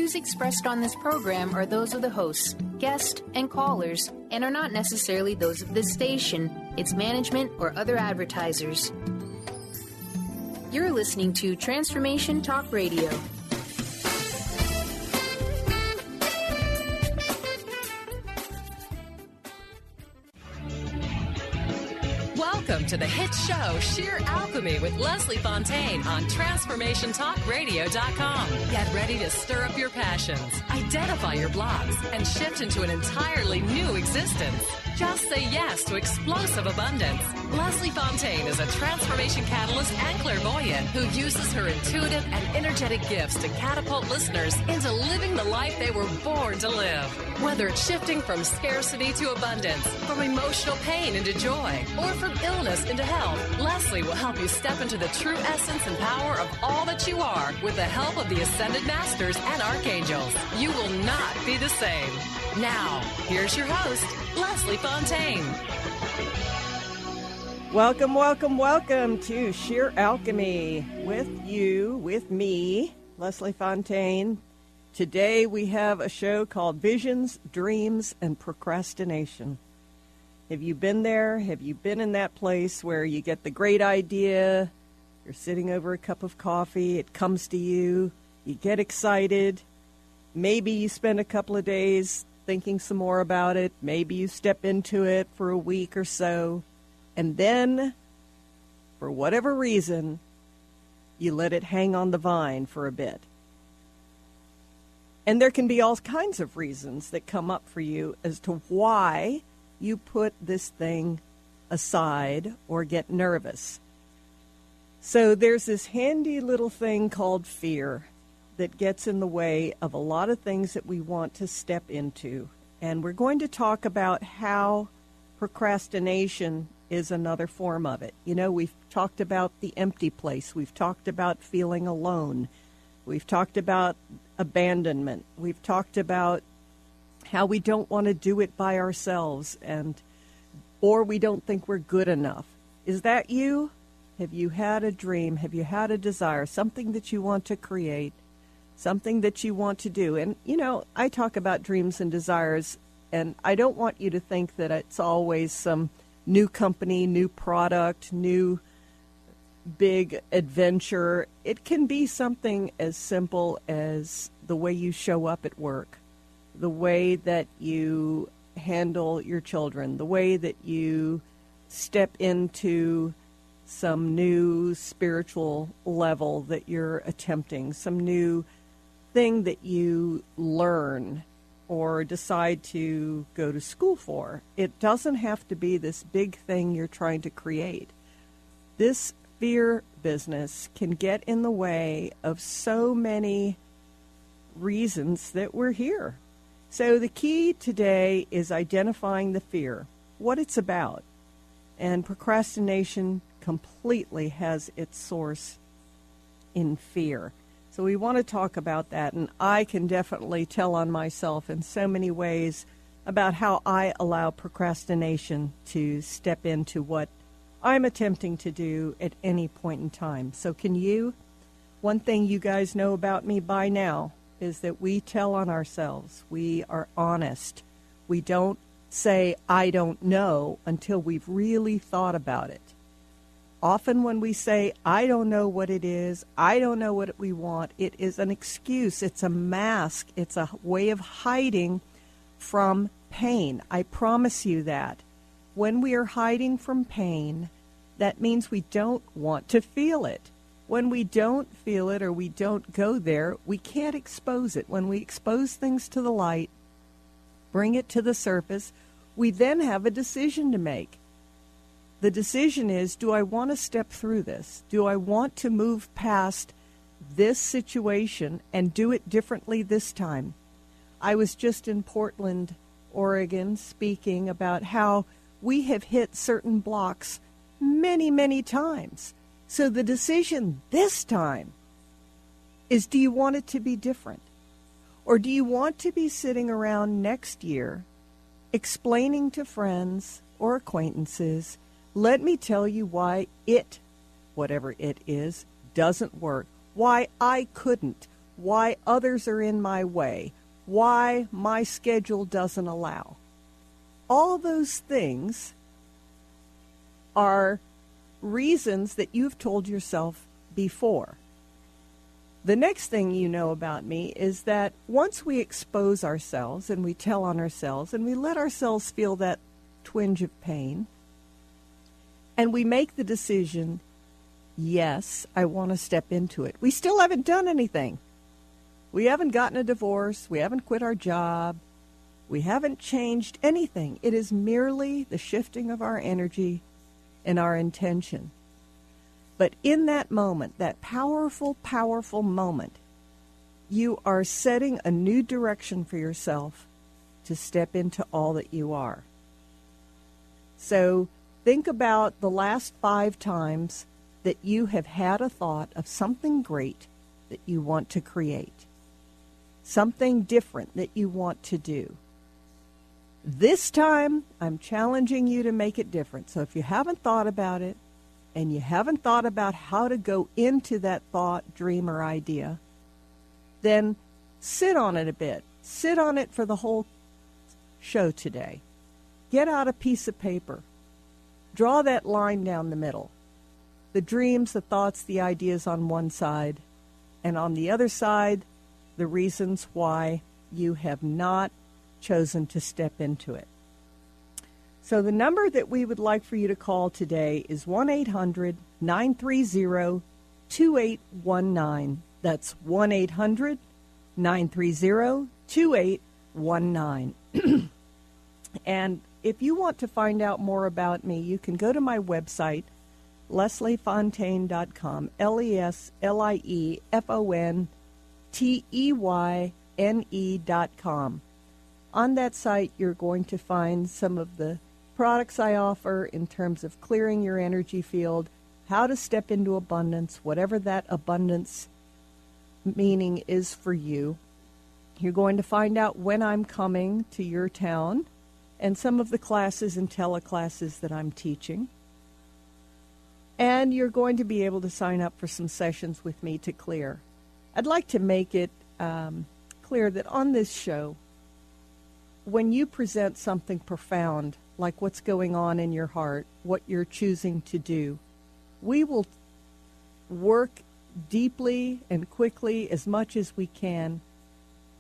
views expressed on this program are those of the hosts, guests, and callers, and are not necessarily those of this station, its management, or other advertisers. You're listening to Transformation Talk Radio. Welcome to the hit show Sheer Alchemy with Leslie Fonteyne on TransformationTalkRadio.com. Get ready to stir up your passions, identify your blocks, and shift into an entirely new existence. Just say yes to explosive abundance. Leslie Fonteyne is a transformation catalyst and clairvoyant who uses her intuitive and energetic gifts to catapult listeners into living the life they were born to live. Whether it's shifting from scarcity to abundance, from emotional pain into joy, or from illness into health, Leslie will help you step into the true essence and power of all that you are with the help of the Ascended Masters and Archangels. You will not be the same. Now, here's your host, Leslie Fonteyne. Welcome, welcome, welcome to Sheer Alchemy with you, with me, Leslie Fonteyne. Today we have a show called Visions, Dreams, and Procrastination. Have you been there? Have you been in that place where you get the great idea, you're sitting over a cup of coffee, it comes to you, you get excited, maybe you spend a couple of days thinking some more about it, maybe you step into it for a week or so, and then, for whatever reason, you let it hang on the vine for a bit. And there can be all kinds of reasons that come up for you as to why you put this thing aside or get nervous. So there's this handy little thing called fear that gets in the way of a lot of things that we want to step into. And we're going to talk about how procrastination is another form of it. You know, we've talked about the empty place. We've talked about feeling alone. We've talked about abandonment. We've talked about how we don't want to do it by ourselves or we don't think we're good enough. Is that you? Have you had a dream? Have you had a desire, something that you want to create, something that you want to do? And, you know, I talk about dreams and desires, and I don't want you to think that it's always some new company, new product, new big adventure. It can be something as simple as the way you show up at work, the way that you handle your children, the way that you step into some new spiritual level that you're attempting, some new thing that you learn or decide to go to school for. It doesn't have to be this big thing you're trying to create. This fear business can get in the way of so many reasons that we're here. So the key today is identifying the fear, what it's about. And procrastination completely has its source in fear. So we want to talk about that, and I can definitely tell on myself in so many ways about how I allow procrastination to step into what I'm attempting to do at any point in time. So can you? One thing you guys know about me by now is that we tell on ourselves. We are honest. We don't say, I don't know, until we've really thought about it. Often when we say, I don't know what it is, I don't know what we want, it is an excuse. It's a mask. It's a way of hiding from pain. I promise you that. When we are hiding from pain, that means we don't want to feel it. When we don't feel it or we don't go there, we can't expose it. When we expose things to the light, bring it to the surface, we then have a decision to make. The decision is, do I want to step through this? Do I want to move past this situation and do it differently this time? I was just in Portland, Oregon, speaking about how we have hit certain blocks many, many times. So the decision this time is, do you want it to be different? Or do you want to be sitting around next year explaining to friends or acquaintances, let me tell you why it, whatever it is, doesn't work, why I couldn't, why others are in my way, why my schedule doesn't allow. All those things are reasons that you've told yourself before. The next thing you know about me is that once we expose ourselves and we tell on ourselves and we let ourselves feel that twinge of pain, and we make the decision, yes, I want to step into it. We still haven't done anything. We haven't gotten a divorce. We haven't quit our job. We haven't changed anything. It is merely the shifting of our energy and our intention. But in that moment, that powerful, powerful moment, you are setting a new direction for yourself to step into all that you are. So think about the last 5 times that you have had a thought of something great that you want to create, something different that you want to do. This time, I'm challenging you to make it different. So if you haven't thought about it, and you haven't thought about how to go into that thought, dream, or idea, then sit on it a bit. Sit on it for the whole show today. Get out a piece of paper. Draw that line down the middle. The dreams, the thoughts, the ideas on one side, and on the other side, the reasons why you have not chosen to step into it. So the number that we would like for you to call today is 1-800-930-2819. That's 1-800-930-2819. And if you want to find out more about me, you can go to my website, lesliefonteyne.com, LeslieFonteyne.com. On that site, you're going to find some of the products I offer in terms of clearing your energy field, how to step into abundance, whatever that abundance meaning is for you. You're going to find out when I'm coming to your town and some of the classes and teleclasses that I'm teaching. And you're going to be able to sign up for some sessions with me to clear. I'd like to make it clear that on this show, when you present something profound, like what's going on in your heart, what you're choosing to do, we will work deeply and quickly as much as we can.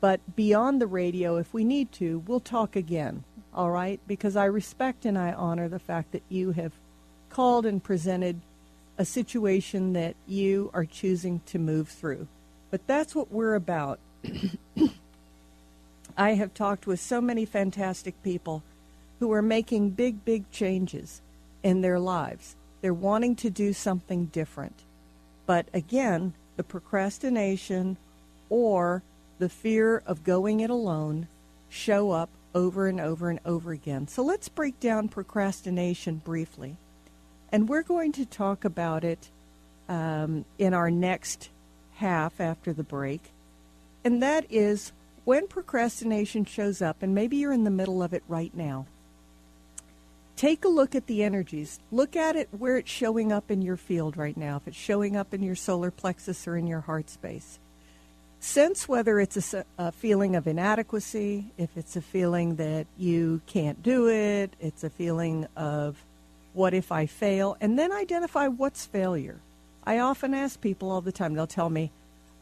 But beyond the radio, if we need to, we'll talk again, all right? Because I respect and I honor the fact that you have called and presented a situation that you are choosing to move through. But that's what we're about. I have talked with so many fantastic people who are making big, big changes in their lives. They're wanting to do something different. But again, the procrastination or the fear of going it alone show up over and over and over again. So let's break down procrastination briefly. And we're going to talk about it in our next half after the break. And that is when procrastination shows up, and maybe you're in the middle of it right now. Take a look at the energies. Look at it where it's showing up in your field right now, if it's showing up in your solar plexus or in your heart space. Sense whether it's a feeling of inadequacy, if it's a feeling that you can't do it, it's a feeling of what if I fail, and then identify what's failure. I often ask people all the time, they'll tell me,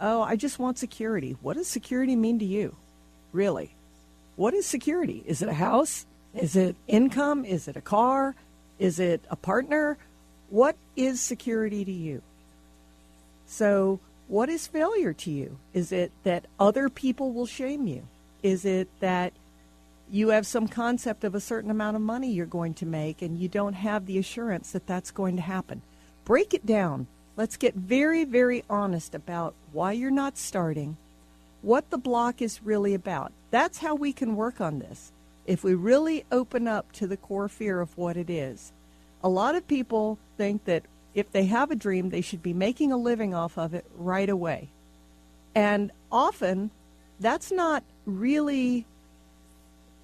oh, I just want security. What does security mean to you? Really? What is security? Is it a house? Is it income? Is it a car? Is it a partner? What is security to you? So what is failure to you? Is it that other people will shame you? Is it that you have some concept of a certain amount of money you're going to make and you don't have the assurance that that's going to happen? Break it down. Let's get very, very honest about why you're not starting, what the block is really about. That's how we can work on this. If we really open up to the core fear of what it is. A lot of people think that if they have a dream, they should be making a living off of it right away. And often, that's not really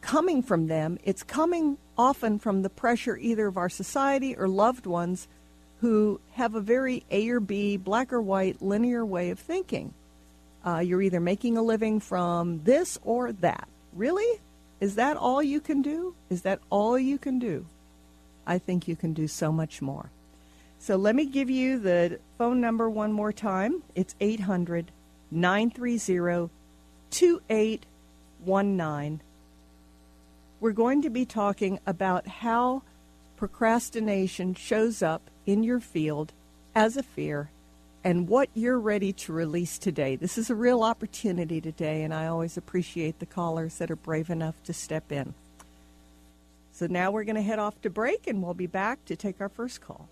coming from them. It's coming often from the pressure either of our society or loved ones who have a very A or B, black or white, linear way of thinking. You're either making a living from this or that. Really? Is that all you can do? Is that all you can do? I think you can do so much more. So let me give you the phone number one more time. It's 800-930-2819. We're going to be talking about how procrastination shows up in your field as a fear and what you're ready to release today. This is a real opportunity today, and I always appreciate the callers that are brave enough to step in. So now we're going to head off to break, and we'll be back to take our first call.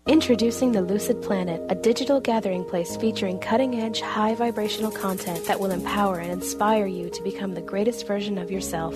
Introducing the Lucid Planet, a digital gathering place featuring cutting-edge, high-vibrational content that will empower and inspire you to become the greatest version of yourself.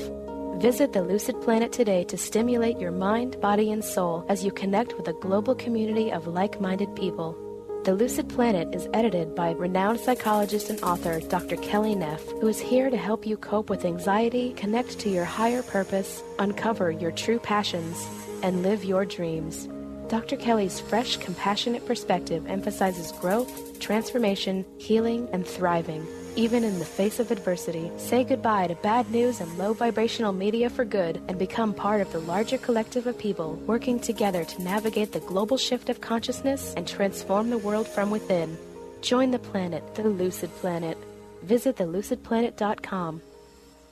Visit the Lucid Planet today to stimulate your mind, body, and soul as you connect with a global community of like-minded people. The Lucid Planet is edited by renowned psychologist and author Dr. Kelly Neff, who is here to help you cope with anxiety, connect to your higher purpose, uncover your true passions, and live your dreams. Dr. Kelly's fresh, compassionate perspective emphasizes growth, transformation, healing, and thriving. Even in the face of adversity, say goodbye to bad news and low vibrational media for good and become part of the larger collective of people working together to navigate the global shift of consciousness and transform the world from within. Join the planet, the Lucid Planet. Visit thelucidplanet.com.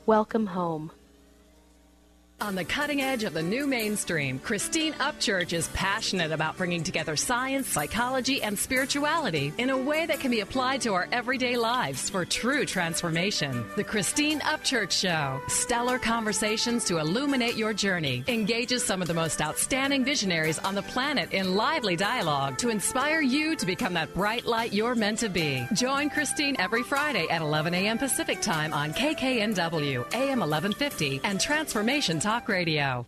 Welcome home. On the cutting edge of the new mainstream, Christine Upchurch is passionate about bringing together science, psychology, and spirituality in a way that can be applied to our everyday lives for true transformation. The Christine Upchurch Show, stellar conversations to illuminate your journey, engages some of the most outstanding visionaries on the planet in lively dialogue to inspire you to become that bright light you're meant to be. Join Christine every Friday at 11 a.m. Pacific Time on KKNW, AM 1150, and Transformation Talk Radio.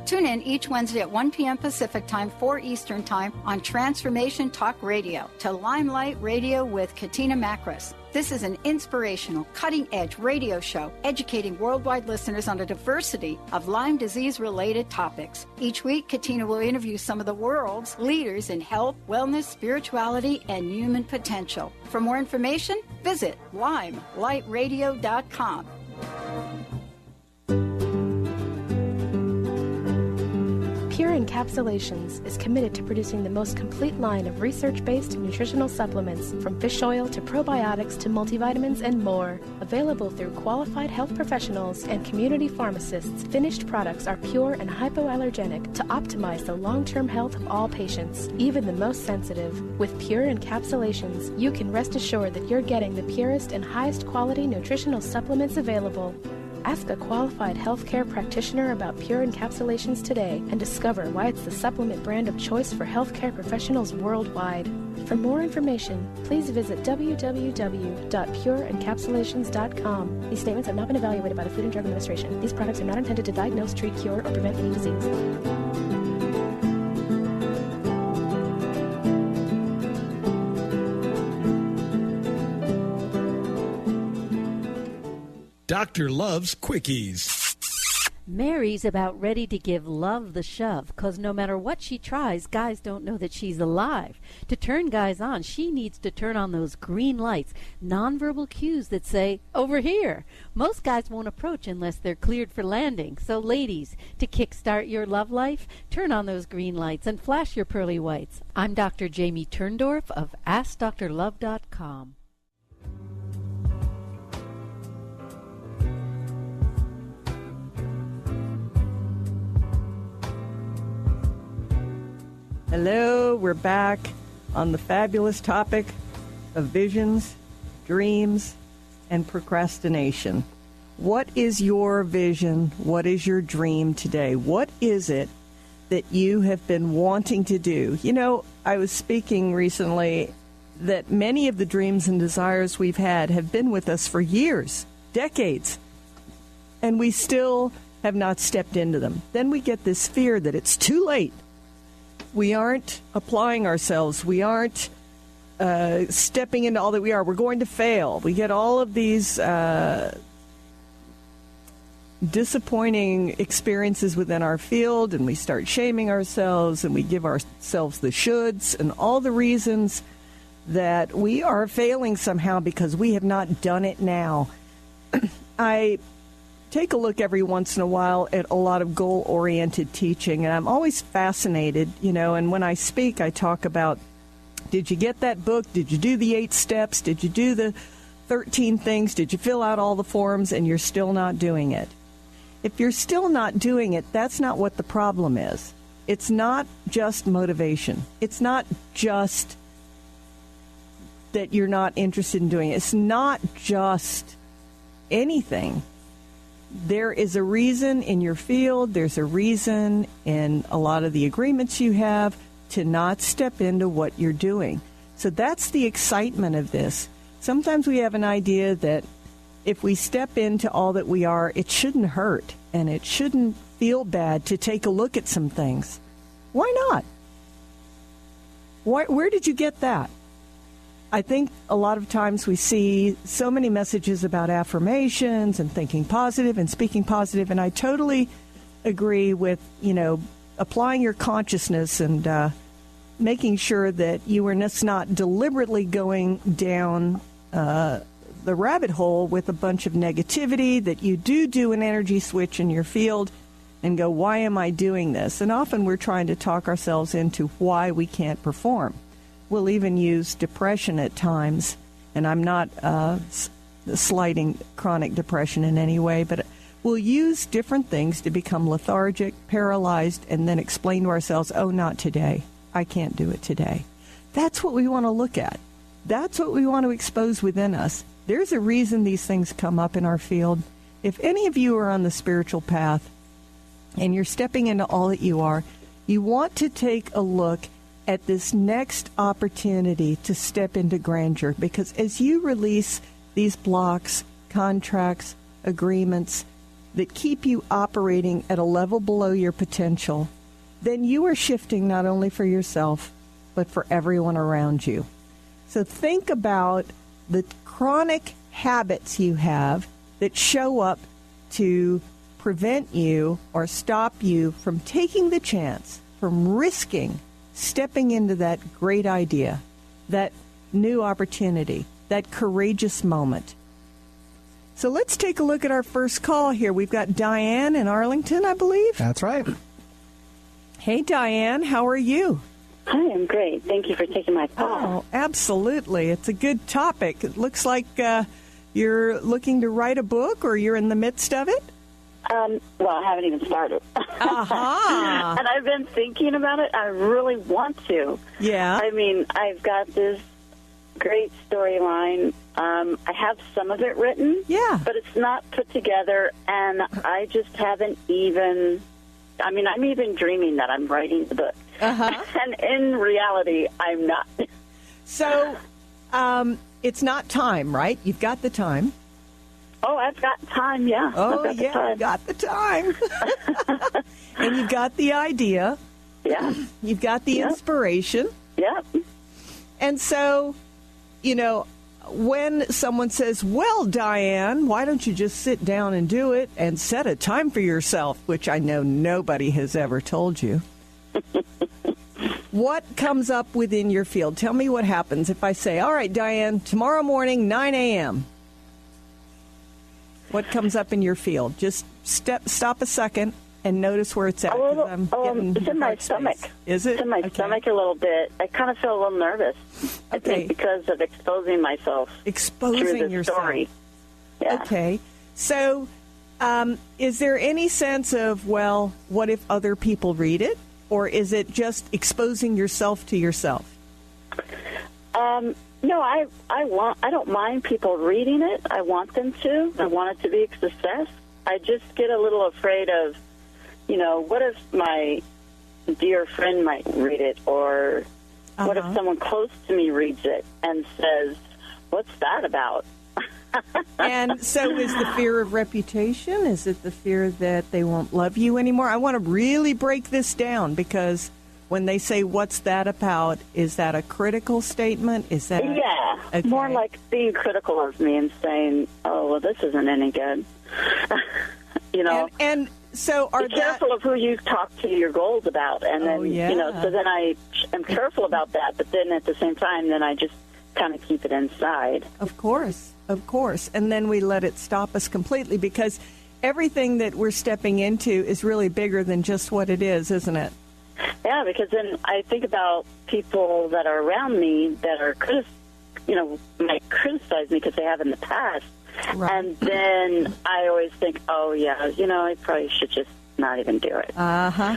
Tune in each Wednesday at 1 p.m. Pacific Time, 4 Eastern Time on Transformation Talk Radio to Limelight Radio with Katina Makris. This is an inspirational, cutting-edge radio show educating worldwide listeners on a diversity of Lyme disease-related topics. Each week, Katina will interview some of the world's leaders in health, wellness, spirituality, and human potential. For more information, visit limelightradio.com. Pure Encapsulations is committed to producing the most complete line of research-based nutritional supplements, from fish oil to probiotics to multivitamins and more. Available through qualified health professionals and community pharmacists, finished products are pure and hypoallergenic to optimize the long-term health of all patients, even the most sensitive. With Pure Encapsulations, you can rest assured that you're getting the purest and highest quality nutritional supplements available. Ask a qualified healthcare practitioner about Pure Encapsulations today and discover why it's the supplement brand of choice for healthcare professionals worldwide. For more information, please visit www.pureencapsulations.com. These statements have not been evaluated by the Food and Drug Administration. These products are not intended to diagnose, treat, cure, or prevent any disease. Doctor loves quickies. Mary's about ready to give love the shove, 'cause no matter what she tries, guys don't know that she's alive. To turn guys on, she needs to turn on those green lights, nonverbal cues that say, over here. Most guys won't approach unless they're cleared for landing. So ladies, to kickstart your love life, turn on those green lights and flash your pearly whites. I'm Dr. Jamie Turndorf of AskDrLove.com. Hello, we're back on the fabulous topic of visions, dreams, and procrastination. What is your vision? What is your dream today? What is it that you have been wanting to do? You know, I was speaking recently that many of the dreams and desires we've had have been with us for years, decades. and we still have not stepped into them. Then we get this fear that it's too late. We aren't applying ourselves. We aren't stepping into all that we are. We're going to fail. We get all of these disappointing experiences within our field, and we start shaming ourselves, and we give ourselves the shoulds and all the reasons that we are failing somehow because we have not done it now. I take a look every once in a while at a lot of goal-oriented teaching, and I'm always fascinated, and when I speak, I talk about, did you get that book? Did you do the 8 steps? Did you do the 13 things? Did you fill out all the forms? And you're still not doing it. If you're still not doing it, that's not what the problem is. It's not just motivation. It's not just that you're not interested in doing it. It's not just anything. There is a reason in your field, there's a reason in a lot of the agreements you have to not step into what you're doing. So that's the excitement of this. Sometimes we have an idea that if we step into all that we are, it shouldn't hurt and it shouldn't feel bad to take a look at some things. Why not? Where did you get that? I think a lot of times we see so many messages about affirmations and thinking positive and speaking positive, and I totally agree with, applying your consciousness and making sure that you are just not deliberately going down the rabbit hole with a bunch of negativity, that you do an energy switch in your field and go, why am I doing this? And often we're trying to talk ourselves into why we can't perform. We'll even use depression at times, and I'm not slighting chronic depression in any way, but we'll use different things to become lethargic, paralyzed, and then explain to ourselves, oh, not today. I can't do it today. That's what we want to look at. That's what we want to expose within us. There's a reason these things come up in our field. If any of you are on the spiritual path and you're stepping into all that you are, you want to take a look at this next opportunity to step into grandeur, because as you release these blocks, contracts, agreements that keep you operating at a level below your potential, then you are shifting not only for yourself, but for everyone around you. So think about the chronic habits you have that show up to prevent you or stop you from taking the chance, from risking stepping into that great idea, that new opportunity, that courageous moment. So let's take a look at our first call here. We've got Diane in Arlington, I believe. That's right. Hey, Diane, how are you? Hi, I'm great. Thank you for taking my call. Oh, absolutely. It's a good topic. It looks like you're looking to write a book, or you're in the midst of it? Well, I haven't even started. Uh-huh. And I've been thinking about it. I really want to. Yeah. I mean, I've got this great storyline. I have some of it written. Yeah. But it's not put together, and I just haven't even... I mean, I'm even dreaming that I'm writing the book. Uh-huh. And in reality, I'm not. So, it's not time, right? You've got the time. Oh, I've got time, yeah. Oh, yeah, you've got the time. And you've got the idea. Yeah. You've got the inspiration. Yeah. And so, when someone says, well, Diane, why don't you just sit down and do it and set a time for yourself, which I know nobody has ever told you. What comes up within your field? Tell me what happens if I say, all right, Diane, tomorrow morning, 9 a.m. What comes up in your field? Just stop a second and notice where it's at. It's in my stomach. Is it? It's in my stomach a little bit. I kind of feel a little nervous. I think because of exposing myself. Exposing yourself. Story. Yeah. Okay. So, is there any sense of, well, what if other people read it? Or is it just exposing yourself to yourself? No, I don't mind people reading it. I want them to. I want it to be a success. I just get a little afraid of, what if my dear friend might read it, or what if someone close to me reads it and says, what's that about? And so is the fear of reputation? Is it the fear that they won't love you anymore? I want to really break this down, because when they say, what's that about, is that a critical statement? Is that... Yeah, okay. More like being critical of me and saying, oh, well, this isn't any good. And so are be careful of who you talk to your goals about. And then, so then I am careful about that. But then at the same time, then I just kind of keep it inside. Of course. And then we let it stop us completely, because everything that we're stepping into is really bigger than just what it is, isn't it? Yeah, because then I think about people that are around me that are might criticize me because they have in the past. Right. And then I always think, oh, yeah, I probably should just not even do it. Uh-huh.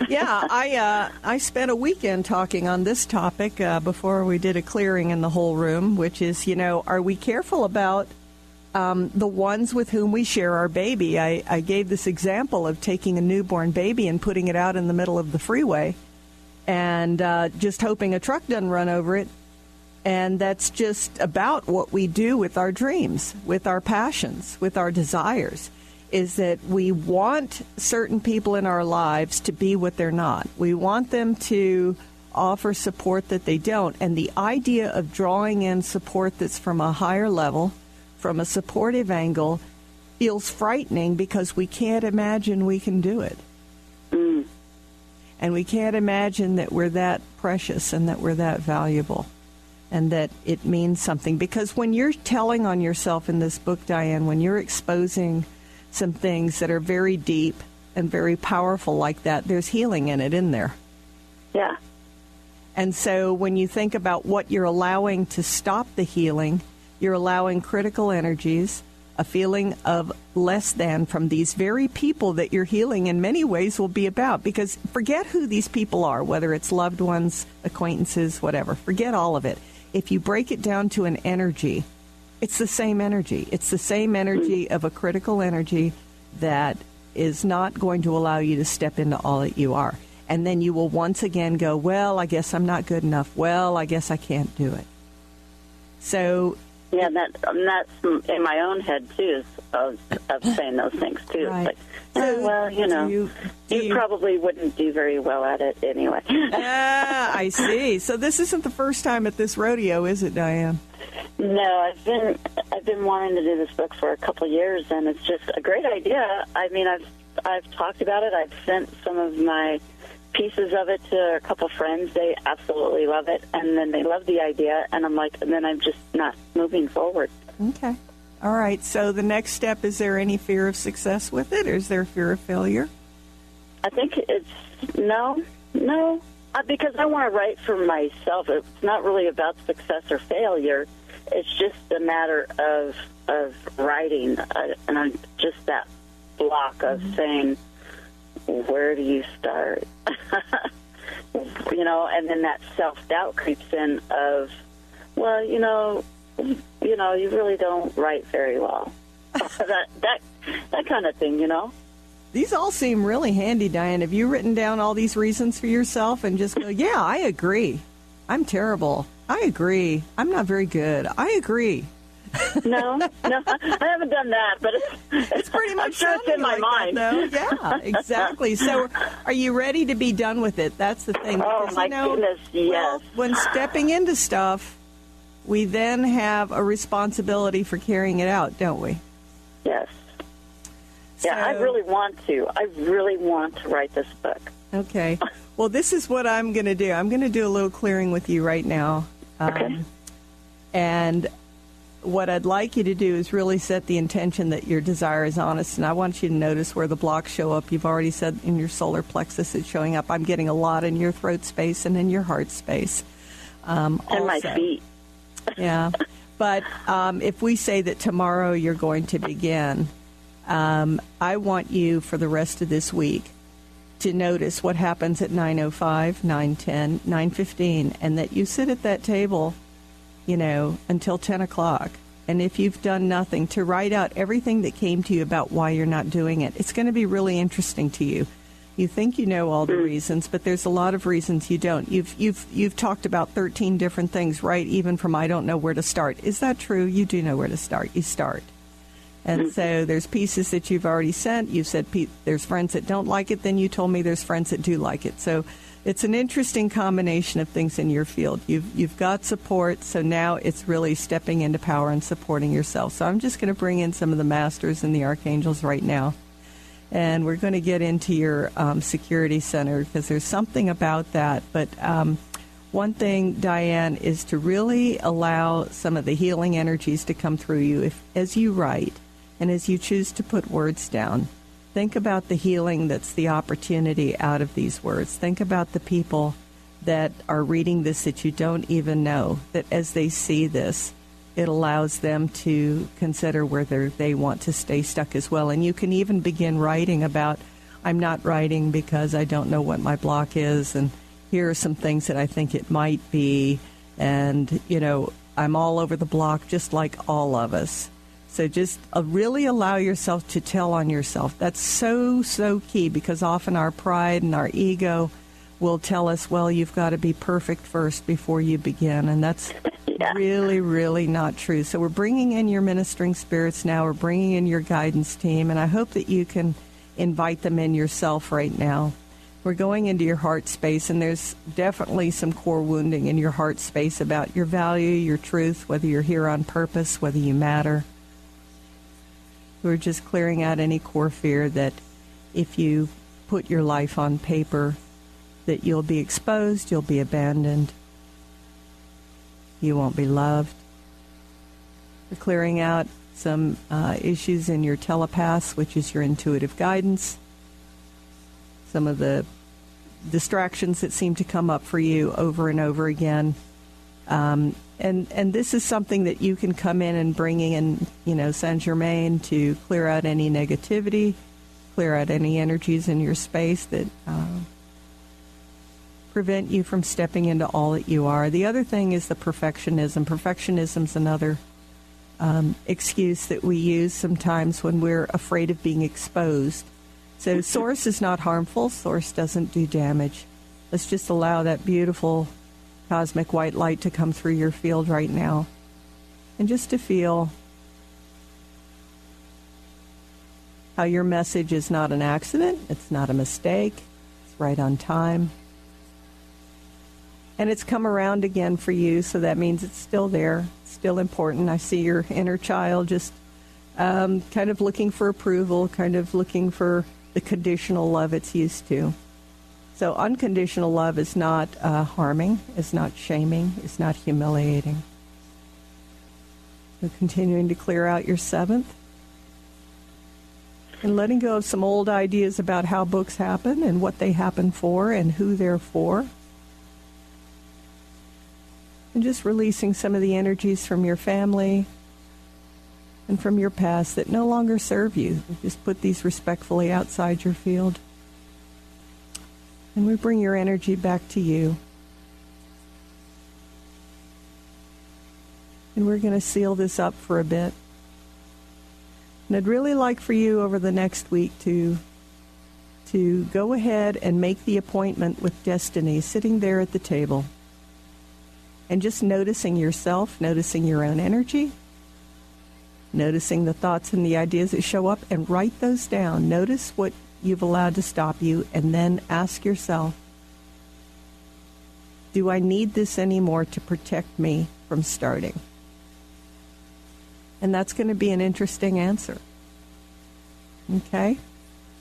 Yeah, I spent a weekend talking on this topic before we did a clearing in the whole room, which is, are we careful about the ones with whom we share our baby? I gave this example of taking a newborn baby and putting it out in the middle of the freeway and just hoping a truck doesn't run over it. And that's just about what we do with our dreams, with our passions, with our desires, is that we want certain people in our lives to be what they're not. We want them to offer support that they don't. And the idea of drawing in support that's from a higher level, from a supportive angle, feels frightening, because we can't imagine we can do it. Mm. And we can't imagine that we're that precious and that we're that valuable and that it means something. Because when you're telling on yourself in this book, Diane, when you're exposing some things that are very deep and very powerful like that, there's healing in it, isn't there? Yeah. And so when you think about what you're allowing to stop the healing, you're allowing critical energies, a feeling of less than from these very people that you're healing in many ways will be about. Because forget who these people are, whether it's loved ones, acquaintances, whatever. Forget all of it. If you break it down to an energy, it's the same energy. It's the same energy of a critical energy that is not going to allow you to step into all that you are. And then you will once again go, well, I guess I'm not good enough. Well, I guess I can't do it. So... yeah, that's in my own head, too, of saying those things, too. Right. It's like, you probably wouldn't do very well at it anyway. I see. So this isn't the first time at this rodeo, is it, Diane? No, I've been wanting to do this book for a couple of years, and it's just a great idea. I mean, I've talked about it. I've sent some of my pieces of it to a couple friends. They absolutely love it, and then they love the idea, and I'm like, and then I'm just not moving forward. Okay. All right. So the next step, is there any fear of success with it, or is there fear of failure? I think it's no, because I want to write for myself. It's not really about success or failure. It's just a matter of writing, and I'm just that block of saying, where do you start? And then that self-doubt creeps in of, well, you really don't write very well. that kind of thing, These all seem really handy, Diane. Have you written down all these reasons for yourself and just go, yeah, I agree. I'm terrible. I agree. I'm not very good. I agree. No, I haven't done that, but it's pretty much I'm sure it's in my mind. Though. Yeah, exactly. So are you ready to be done with it? That's the thing. Oh, because, my goodness, yes. Well, when stepping into stuff, we then have a responsibility for carrying it out, don't we? Yes. Yeah, I really want to. I really want to write this book. Okay. Well, this is what I'm going to do. I'm going to do a little clearing with you right now. Okay. And what I'd like you to do is really set the intention that your desire is honest, and I want you to notice where the blocks show up. You've already said in your solar plexus it's showing up. I'm getting a lot in your throat space and in your heart space. And my feet. Yeah. But if we say that tomorrow you're going to begin, I want you for the rest of this week to notice what happens at 9:05, 9:10, 9:15, and that you sit at that table until 10 o'clock. And if you've done nothing, to write out everything that came to you about why you're not doing it. It's going to be really interesting to you. You think you know all the reasons, but there's a lot of reasons you don't. You've talked about 13 different things, right? Even from I don't know where to start. Is that true? You do know where to start. You start. And so there's pieces that you've already sent. You said there's friends that don't like it. Then you told me there's friends that do like it. So it's an interesting combination of things in your field. You've got support, so now it's really stepping into power and supporting yourself. So I'm just going to bring in some of the masters and the archangels right now. And we're going to get into your security center because there's something about that. But one thing, Diane, is to really allow some of the healing energies to come through you as you write and as you choose to put words down. Think about the healing that's the opportunity out of these words. Think about the people that are reading this that you don't even know, that as they see this, it allows them to consider whether they want to stay stuck as well. And you can even begin writing about, I'm not writing because I don't know what my block is, and here are some things that I think it might be. And, I'm all over the block just like all of us. So just really allow yourself to tell on yourself. That's so, so key, because often our pride and our ego will tell us, well, you've got to be perfect first before you begin. And that's really, really not true. So we're bringing in your ministering spirits now. We're bringing in your guidance team. And I hope that you can invite them in yourself right now. We're going into your heart space, and there's definitely some core wounding in your heart space about your value, your truth, whether you're here on purpose, whether you matter. We're just clearing out any core fear that if you put your life on paper, that you'll be exposed, you'll be abandoned, you won't be loved. We're clearing out some issues in your telepaths, which is your intuitive guidance, some of the distractions that seem to come up for you over and over again. And this is something that you can come in and bring in, Saint Germain to clear out any negativity, clear out any energies in your space that prevent you from stepping into all that you are. The other thing is the perfectionism. Perfectionism's another excuse that we use sometimes when we're afraid of being exposed. So source is not harmful. Source doesn't do damage. Let's just allow that beautiful cosmic white light to come through your field right now. And just to feel how your message is not an accident. It's not a mistake. It's right on time. And it's come around again for you, so that means it's still there, still important. I see your inner child just kind of looking for approval, kind of looking for the conditional love it's used to. So unconditional love is not harming, is not shaming, is not humiliating. We're continuing to clear out your seventh and letting go of some old ideas about how books happen and what they happen for and who they're for. And just releasing some of the energies from your family and from your past that no longer serve you. Just put these respectfully outside your field. And we bring your energy back to you. And we're going to seal this up for a bit. And I'd really like for you over the next week to go ahead and make the appointment with Destiny, sitting there at the table. And just noticing yourself, noticing your own energy, noticing the thoughts and the ideas that show up, and write those down. Notice what you've allowed to stop you, and then ask yourself, do I need this anymore to protect me from starting? And that's going to be an interesting answer. Okay?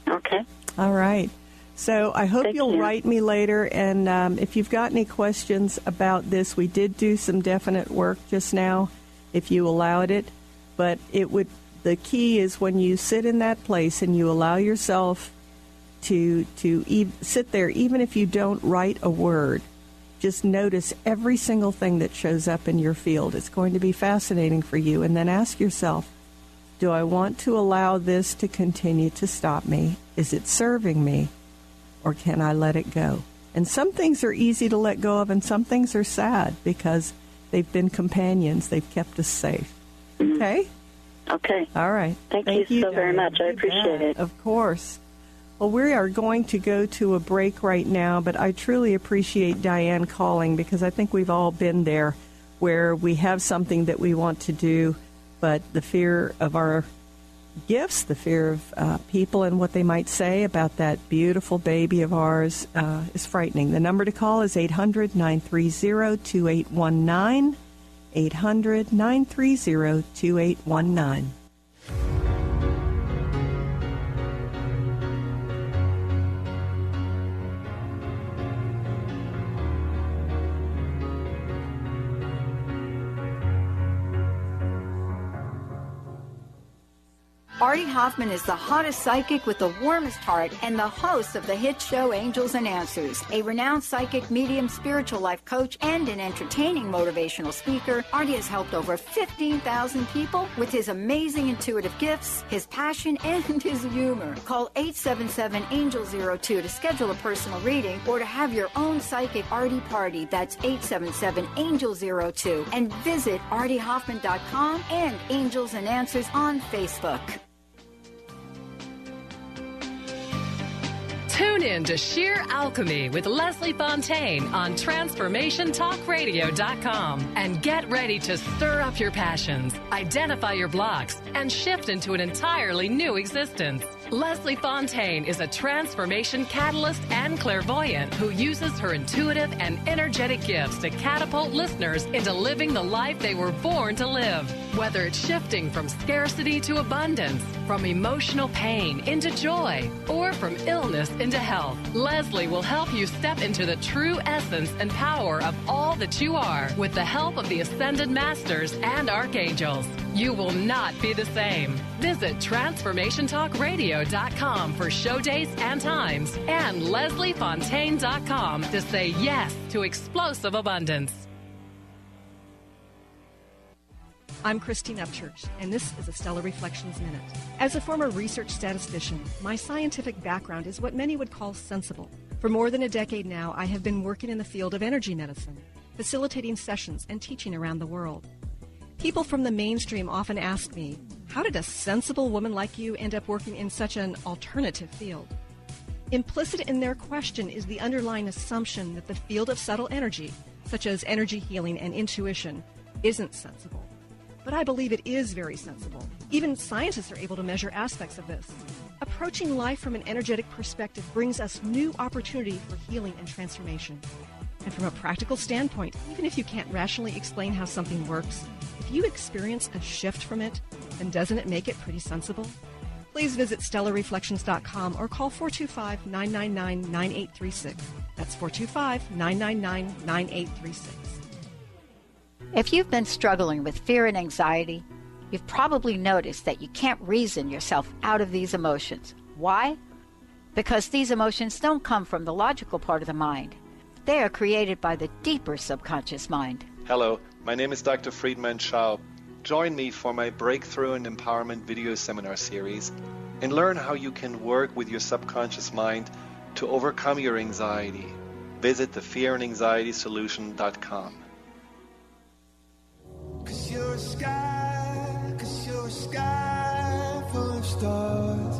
Okay. All right. So I hope you'll write me later, and if you've got any questions about this, we did do some definite work just now, if you allowed it, but the key is when you sit in that place and you allow yourself to sit there, even if you don't write a word, just notice every single thing that shows up in your field. It's going to be fascinating for you, and then ask yourself, do I want to allow this to continue to stop me? Is it serving me? Or can I let it go? And some things are easy to let go of, and some things are sad because they've been companions. They've kept us safe. Okay? Okay. All right. Thank you so very much. I appreciate it. Of course. Well, we are going to go to a break right now, but I truly appreciate Diane calling because I think we've all been there where we have something that we want to do, but the fear of our gifts, the fear of people and what they might say about that beautiful baby of ours is frightening. The number to call is 800-930-2819, 800-930-2819. Artie Hoffman is the hottest psychic with the warmest heart and the host of the hit show Angels and Answers. A renowned psychic, medium, spiritual life coach, and an entertaining motivational speaker, Artie has helped over 15,000 people with his amazing intuitive gifts, his passion, and his humor. Call 877-ANGEL-02 to schedule a personal reading or to have your own psychic Artie party. That's 877-ANGEL-02. And visit artiehoffman.com and Angels and Answers on Facebook. Tune in to Sheer Alchemy with Leslie Fonteyne on TransformationTalkRadio.com and get ready to stir up your passions, identify your blocks, and shift into an entirely new existence. Leslie Fonteyne is a transformation catalyst and clairvoyant who uses her intuitive and energetic gifts to catapult listeners into living the life they were born to live. Whether it's shifting from scarcity to abundance, from emotional pain into joy, or from illness into health, Leslie will help you step into the true essence and power of all that you are with the help of the Ascended Masters and Archangels. You will not be the same. Visit TransformationTalkRadio.com for show dates and times and LeslieFontaine.com to say yes to explosive abundance. I'm Christine Upchurch, and this is a Stellar Reflections Minute. As a former research statistician, my scientific background is what many would call sensible. For more than a decade now, I have been working in the field of energy medicine, facilitating sessions and teaching around the world. People from the mainstream often ask me, how did a sensible woman like you end up working in such an alternative field? Implicit in their question is the underlying assumption that the field of subtle energy, such as energy healing and intuition, isn't sensible. But I believe it is very sensible. Even scientists are able to measure aspects of this. Approaching life from an energetic perspective brings us new opportunity for healing and transformation. And from a practical standpoint, even if you can't rationally explain how something works, if you experience a shift from it, then doesn't it make it pretty sensible? Please visit StellarReflections.com or call 425-999-9836. That's 425-999-9836. If you've been struggling with fear and anxiety, you've probably noticed that you can't reason yourself out of these emotions. Why? Because these emotions don't come from the logical part of the mind. They are created by the deeper subconscious mind. Hello, my name is Dr. Friedman Schaub. Join me for my Breakthrough and Empowerment video seminar series and learn how you can work with your subconscious mind to overcome your anxiety. Visit thefearandanxietysolution.com. 'Cause you're a sky full of stars.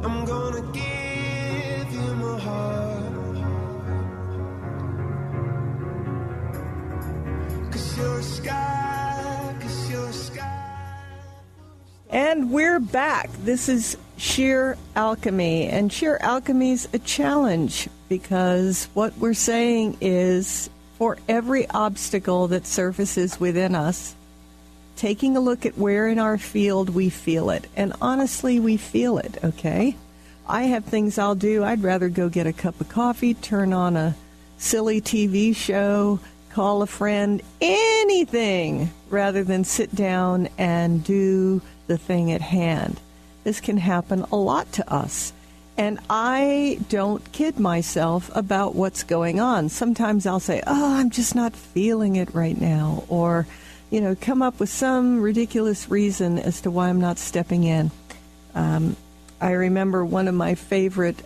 I'm gonna give you my heart. 'Cause you're a sky, 'cause you're a sky. And we're back. This is Sheer Alchemy, and Sheer Alchemy's a challenge because what we're saying is for every obstacle that surfaces within us, taking a look at where in our field we feel it. And honestly, we feel it, okay? I have things I'll do. I'd rather go get a cup of coffee, turn on a silly TV show, call a friend, anything, rather than sit down and do the thing at hand. This can happen a lot to us. And I don't kid myself about what's going on. Sometimes I'll say, I'm just not feeling it right now. Or, come up with some ridiculous reason as to why I'm not stepping in. I remember one of my favorite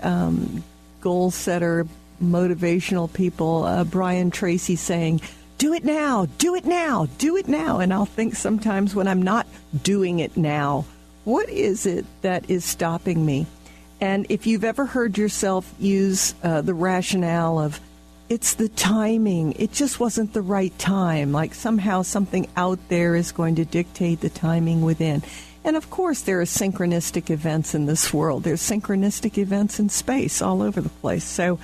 goal setter, motivational people, Brian Tracy, saying, do it now, do it now, do it now. And I'll think sometimes when I'm not doing it now, what is it that is stopping me? And if you've ever heard yourself use the rationale of, it's the timing, it just wasn't the right time, like somehow something out there is going to dictate the timing within. And of course, there are synchronistic events in this world. There's synchronistic events in space all over the place. So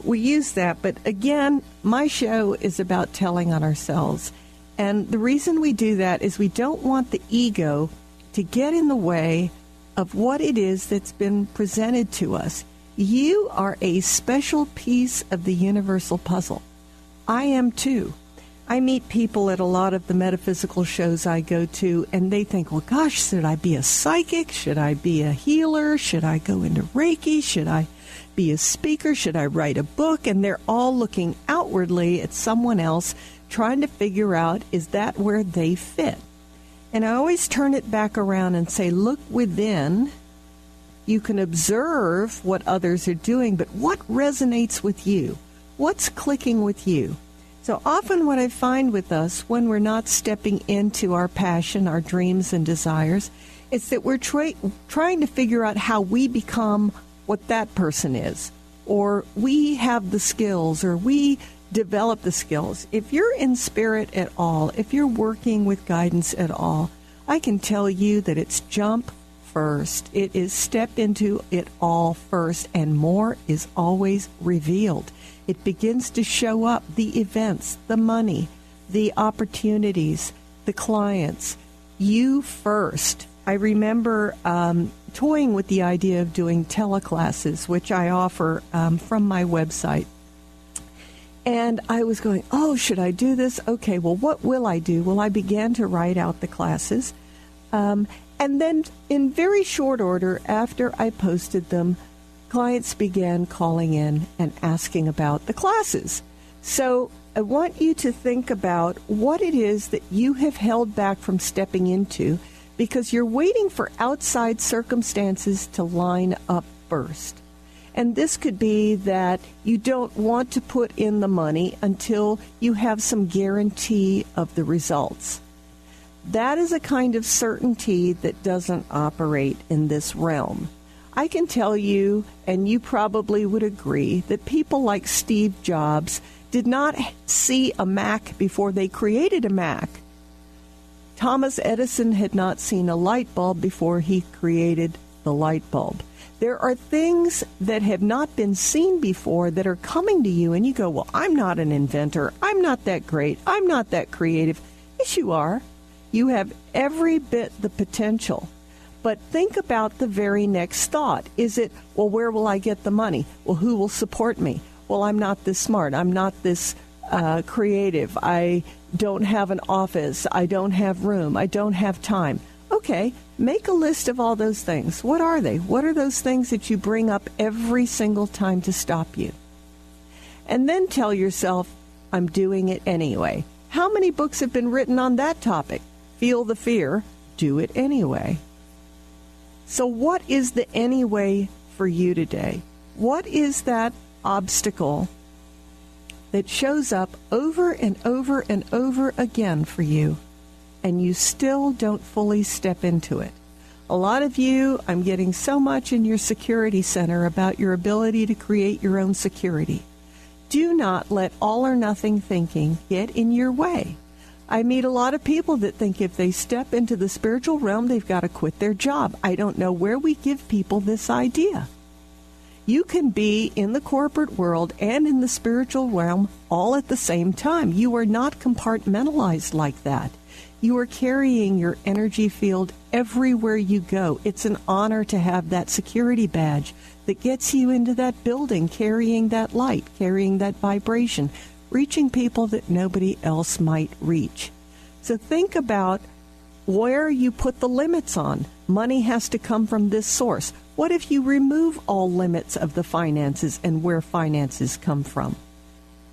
we use that. But again, my show is about telling on ourselves. And the reason we do that is we don't want the ego to get in the way of what it is that's been presented to us. You are a special piece of the universal puzzle. I am too. I meet people at a lot of the metaphysical shows I go to, and they think, well, gosh, should I be a psychic? Should I be a healer? Should I go into Reiki? Should I be a speaker? Should I write a book? And they're all looking outwardly at someone else, trying to figure out, is that where they fit? And I always turn it back around and say, look within. You can observe what others are doing, but what resonates with you? What's clicking with you? So often what I find with us when we're not stepping into our passion, our dreams and desires, is that we're trying to figure out how we become what that person is, or we have the skills, or we develop the skills. If you're in spirit at all, if you're working with guidance at all, I can tell you that it's jump first. It is step into it all first, and more is always revealed. It begins to show up, the events, the money, the opportunities, the clients. You first. I remember toying with the idea of doing teleclasses, which I offer from my website. And I was going, oh, should I do this? Okay, well, what will I do? Well, I began to write out the classes. And then in very short order, after I posted them, clients began calling in and asking about the classes. So I want you to think about what it is that you have held back from stepping into because you're waiting for outside circumstances to line up first. And this could be that you don't want to put in the money until you have some guarantee of the results. That is a kind of certainty that doesn't operate in this realm. I can tell you, and you probably would agree, that people like Steve Jobs did not see a Mac before they created a Mac. Thomas Edison had not seen a light bulb before he created the light bulb. There are things that have not been seen before that are coming to you, and you go, well, I'm not an inventor. I'm not that great. I'm not that creative. Yes, you are. You have every bit the potential. But think about the very next thought. Is it, well, where will I get the money? Well, who will support me? Well, I'm not this smart. I'm not this creative. I don't have an office. I don't have room. I don't have time. Okay, make a list of all those things. What are they? What are those things that you bring up every single time to stop you? And then tell yourself, I'm doing it anyway. How many books have been written on that topic? Feel the fear, do it anyway. So what is the anyway for you today? What is that obstacle that shows up over and over and over again for you, and you still don't fully step into it? A lot of you, I'm getting so much in your security center about your ability to create your own security. Do not let all or nothing thinking get in your way. I meet a lot of people that think if they step into the spiritual realm, they've got to quit their job. I don't know where we give people this idea. You can be in the corporate world and in the spiritual realm all at the same time. You are not compartmentalized like that. You are carrying your energy field everywhere you go. It's an honor to have that security badge that gets you into that building, carrying that light, carrying that vibration, reaching people that nobody else might reach. So think about where you put the limits on. Money has to come from this source. What if you remove all limits of the finances and where finances come from?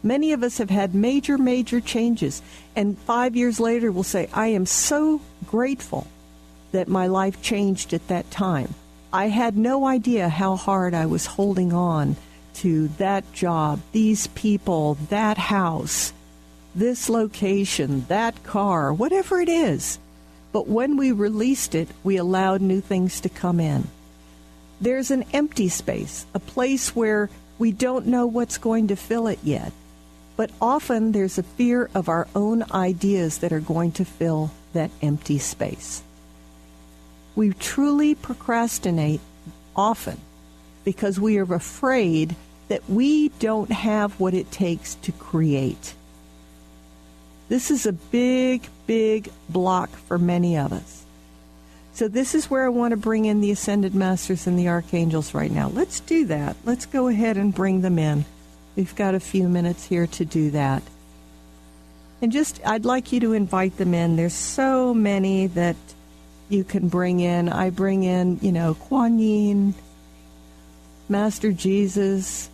Many of us have had major, major changes, and 5 years later we'll say, I am so grateful that my life changed at that time. I had no idea how hard I was holding on to that job, these people, that house, this location, that car, whatever it is. But when we released it, we allowed new things to come in. There's an empty space, a place where we don't know what's going to fill it yet. But often there's a fear of our own ideas that are going to fill that empty space. We truly procrastinate often because we are afraid that we don't have what it takes to create. This is a big, big block for many of us. So this is where I want to bring in the Ascended Masters and the Archangels right now. Let's do that. Let's go ahead and bring them in. We've got a few minutes here to do that. And I'd like you to invite them in. There's so many that you can bring in. I bring in, Kuan Yin, Master Jesus,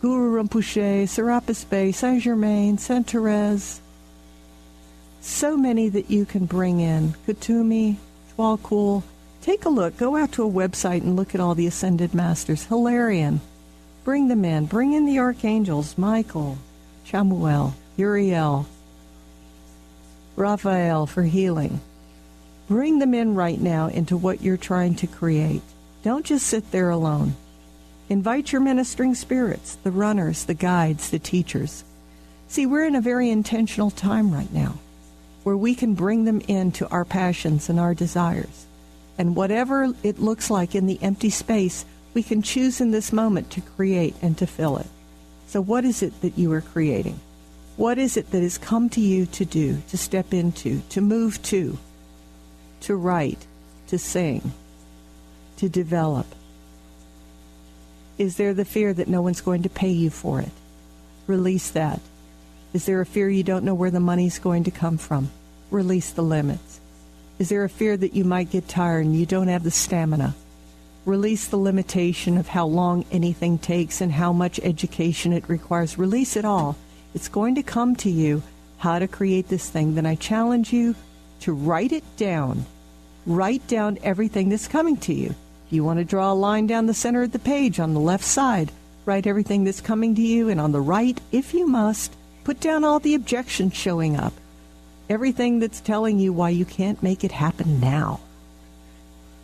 Guru Rinpoche, Serapis Bey, Saint Germain, Saint Therese. So many that you can bring in. Kutumi, Shwalkul. Take a look. Go out to a website and look at all the Ascended Masters. Hilarion. Bring them in. Bring in the Archangels. Michael, Chamuel, Uriel, Raphael for healing. Bring them in right now into what you're trying to create. Don't just sit there alone. Invite your ministering spirits, the runners, the guides, the teachers. See, we're in a very intentional time right now where we can bring them into our passions and our desires. And whatever it looks like in the empty space, we can choose in this moment to create and to fill it. So what is it that you are creating? What is it that has come to you to do, to step into, to move to write, to sing, to develop? Is there the fear that no one's going to pay you for it? Release that. Is there a fear you don't know where the money's going to come from? Release the limits. Is there a fear that you might get tired and you don't have the stamina? Release the limitation of how long anything takes and how much education it requires. Release it all. It's going to come to you how to create this thing. Then I challenge you to write it down. Write down everything that's coming to you. If you want to draw a line down the center of the page on the left side, write everything that's coming to you. And on the right, if you must, put down all the objections showing up. Everything that's telling you why you can't make it happen now.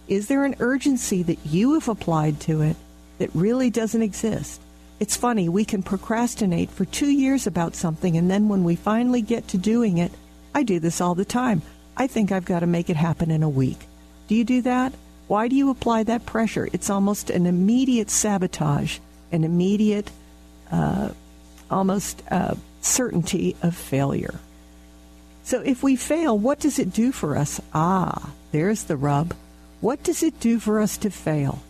Is there an urgency that you have applied to it that really doesn't exist? It's funny, we can procrastinate for 2 years about something, and then when we finally get to doing it, I do this all the time. I think I've got to make it happen in a week. Do you do that? Why do you apply that pressure? It's almost an immediate sabotage, an immediate, certainty of failure. So if we fail, what does it do for us? There's the rub. What does it do for us to fail?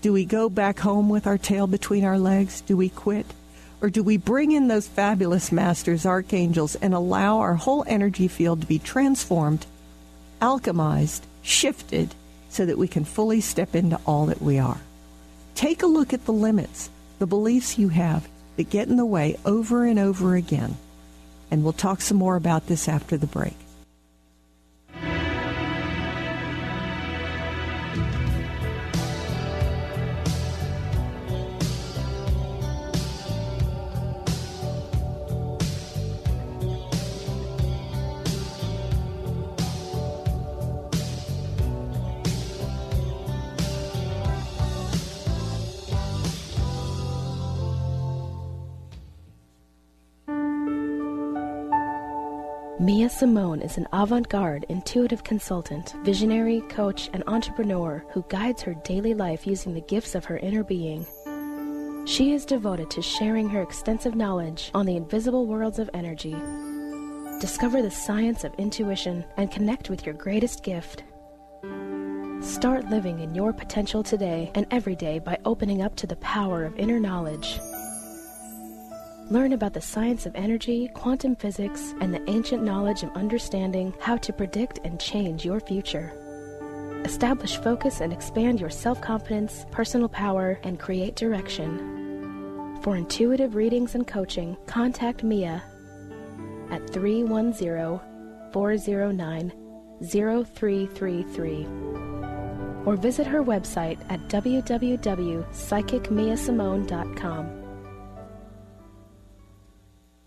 Do we go back home with our tail between our legs? Do we quit? Or do we bring in those fabulous masters, archangels, and allow our whole energy field to be transformed, alchemized, shifted, so that we can fully step into all that we are? Take a look at the limits, the beliefs you have that get in the way over and over again. And we'll talk some more about this after the break. Mia Simone is an avant-garde, intuitive consultant, visionary, coach, and entrepreneur who guides her daily life using the gifts of her inner being. She is devoted to sharing her extensive knowledge on the invisible worlds of energy. Discover the science of intuition and connect with your greatest gift. Start living in your potential today and every day by opening up to the power of inner knowledge. Learn about the science of energy, quantum physics, and the ancient knowledge of understanding how to predict and change your future. Establish focus and expand your self-confidence, personal power, and create direction. For intuitive readings and coaching, contact Mia at 310-409-0333 or visit her website at www.psychicmiasimone.com.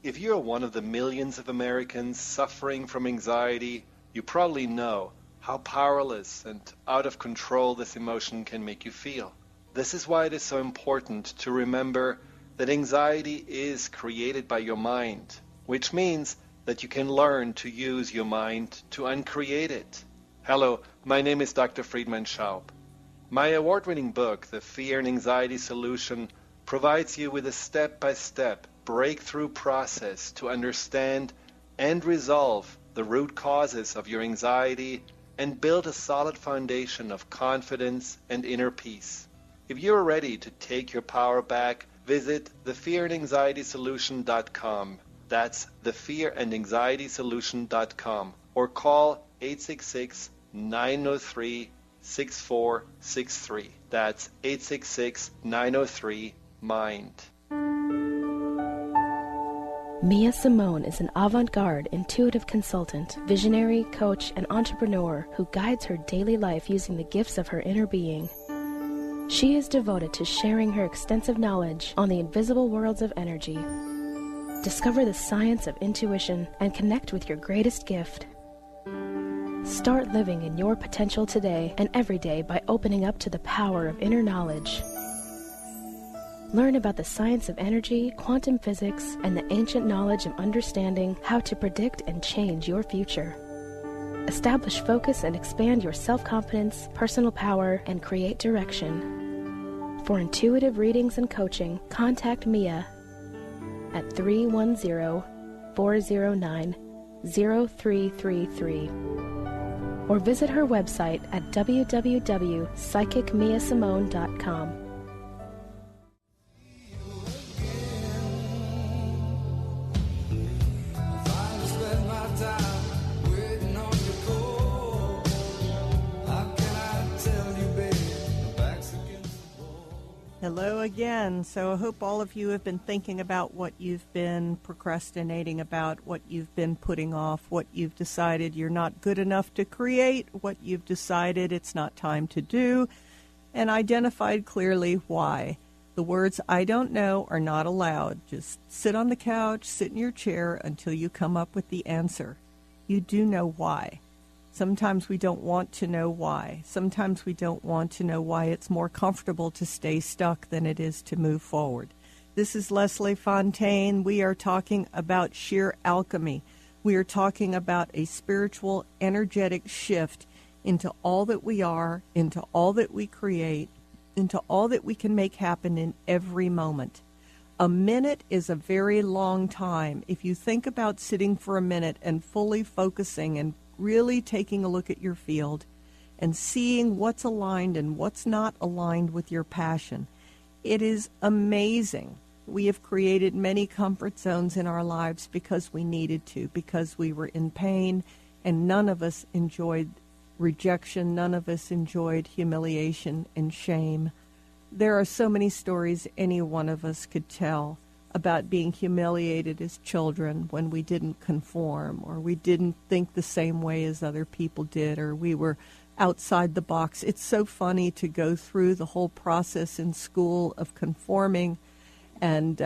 If you're one of the millions of Americans suffering from anxiety, You probably know how powerless and out of control this emotion can make you feel. This is why it is so important to remember that anxiety is created by your mind, which means that you can learn to use your mind to uncreate it. Hello, my name is Dr. Friedman Schaub. My award-winning book, The Fear and Anxiety Solution, provides you with a step-by-step breakthrough process to understand and resolve the root causes of your anxiety and build a solid foundation of confidence and inner peace. If you're ready to take your power back, visit thefearandanxietysolution.com. That's thefearandanxietysolution.com, or call 866-903-6463. That's 866-903-MIND. Mia Simone is an avant-garde intuitive consultant, visionary, coach, and entrepreneur who guides her daily life using the gifts of her inner being. She is devoted to sharing her extensive knowledge on the invisible worlds of energy. Discover the science of intuition and connect with your greatest gift. Start living in your potential today and every day by opening up to the power of inner knowledge. Learn about the science of energy, quantum physics, and the ancient knowledge of understanding how to predict and change your future. Establish focus and expand your self-confidence, personal power, and create direction. For intuitive readings and coaching, contact Mia at 310-409-0333 or visit her website at www.psychicmiasimone.com. Hello again. So I hope all of you have been thinking about what you've been procrastinating about, what you've been putting off, what you've decided you're not good enough to create, what you've decided it's not time to do, and identified clearly why. The words "I don't know" are not allowed. Just sit on the couch, sit in your chair until you come up with the answer. You do know why. Sometimes we don't want to know why. Sometimes we don't want to know why it's more comfortable to stay stuck than it is to move forward. This is Leslie Fonteyne. We are talking about sheer alchemy. We are talking about a spiritual, energetic shift into all that we are, into all that we create, into all that we can make happen in every moment. A minute is a very long time. If you think about sitting for a minute and fully focusing and really taking a look at your field and seeing what's aligned and what's not aligned with your passion, it is amazing. We have created many comfort zones in our lives because we needed to, because we were in pain, and none of us enjoyed rejection. None of us enjoyed humiliation and shame. There are so many stories any one of us could tell about being humiliated as children when we didn't conform, or we didn't think the same way as other people did, or we were outside the box. It's so funny to go through the whole process in school of conforming and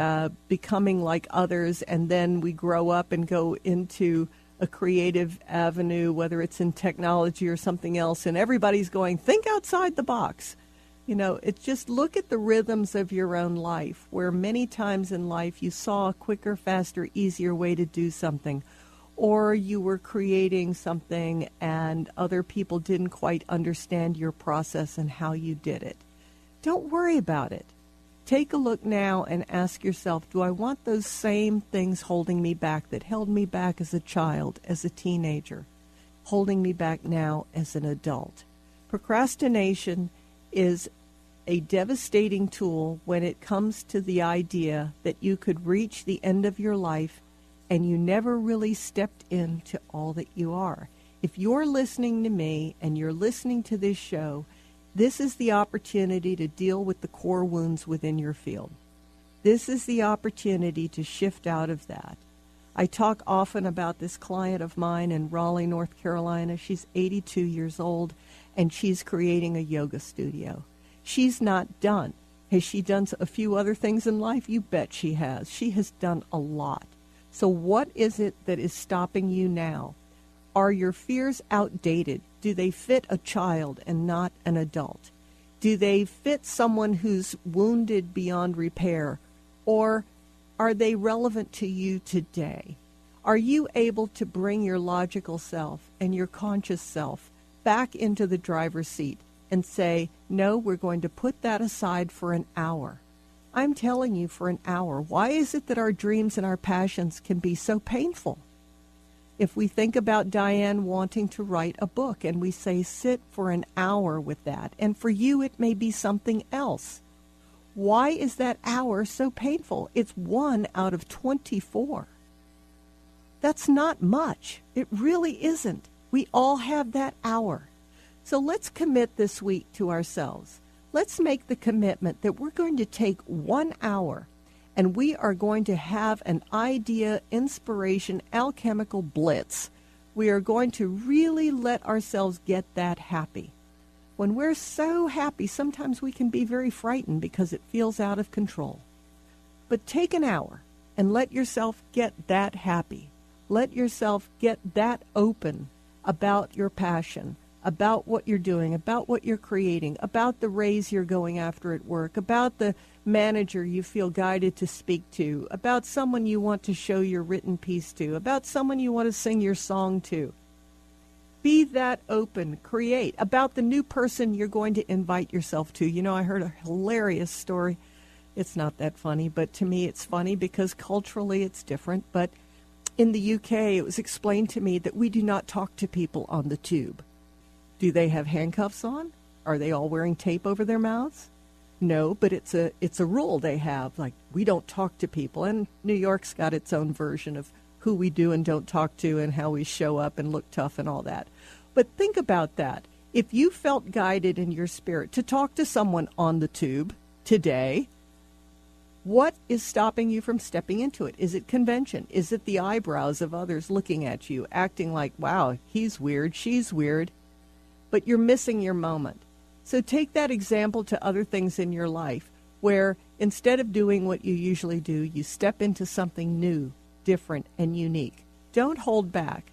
becoming like others, and then we grow up and go into a creative avenue, whether it's in technology or something else, and everybody's going, think outside the box. You know, it's just look at the rhythms of your own life, where many times in life you saw a quicker, faster, easier way to do something, or you were creating something and other people didn't quite understand your process and how you did it. Don't worry about it. Take a look now and ask yourself, do I want those same things holding me back that held me back as a child, as a teenager, holding me back now as an adult? Procrastination is a devastating tool when it comes to the idea that you could reach the end of your life and you never really stepped into all that you are. If you're listening to me and you're listening to this show, this is the opportunity to deal with the core wounds within your field. This is the opportunity to shift out of that. I talk often about this client of mine in Raleigh, North Carolina. She's 82 years old, and she's creating a yoga studio. She's not done. Has she done a few other things in life? You bet she has. She has done a lot. So what is it that is stopping you now? Are your fears outdated? Do they fit a child and not an adult? Do they fit someone who's wounded beyond repair? Or are they relevant to you today? Are you able to bring your logical self and your conscious self back into the driver's seat and say, no, we're going to put that aside for an hour? I'm telling you, for an hour. Why is it that our dreams and our passions can be so painful? If we think about Diane wanting to write a book and we say sit for an hour with that, and for you it may be something else. Why is that hour so painful? It's 1 out of 24. That's not much. It really isn't. We all have that hour. So let's commit this week to ourselves. Let's make the commitment that we're going to take 1 hour and we are going to have an idea, inspiration, alchemical blitz. We are going to really let ourselves get that happy. When we're so happy, sometimes we can be very frightened because it feels out of control. But take an hour and let yourself get that happy. Let yourself get that open about your passion, about what you're doing, about what you're creating, about the raise you're going after at work, about the manager you feel guided to speak to, about someone you want to show your written piece to, about someone you want to sing your song to. Be that open, create, about the new person you're going to invite yourself to. You know, I heard a hilarious story. It's not that funny, but to me it's funny because culturally it's different. But in the UK, it was explained to me that we do not talk to people on the tube. Do they have handcuffs on? Are they all wearing tape over their mouths? No, but it's a rule they have. Like, we don't talk to people. And New York's got its own version of who we do and don't talk to and how we show up and look tough and all that. But think about that. If you felt guided in your spirit to talk to someone on the tube today, what is stopping you from stepping into it? Is it convention? Is it the eyebrows of others looking at you, acting like, wow, he's weird, she's weird? But you're missing your moment. So take that example to other things in your life where instead of doing what you usually do, you step into something new, different, and unique. Don't hold back.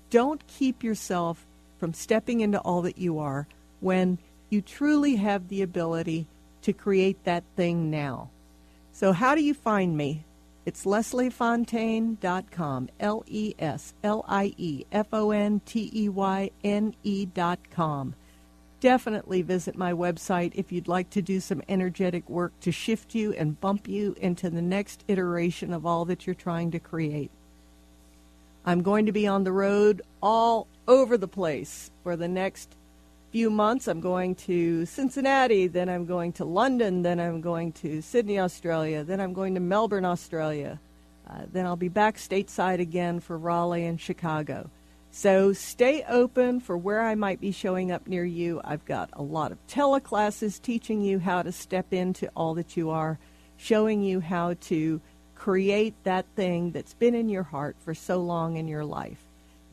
Don't keep yourself from stepping into all that you are when you truly have the ability to create that thing now. So how do you find me? It's LeslieFonteyne.com, LeslieFonteyne.com. Definitely visit my website if you'd like to do some energetic work to shift you and bump you into the next iteration of all that you're trying to create. I'm going to be on the road all over the place for the next few months. I'm going to Cincinnati, then I'm going to London, then I'm going to Sydney, Australia, then I'm going to Melbourne, Australia. Then I'll be back stateside again for Raleigh and Chicago. So stay open for where I might be showing up near you. I've got a lot of teleclasses teaching you how to step into all that you are, showing you how to create that thing that's been in your heart for so long in your life.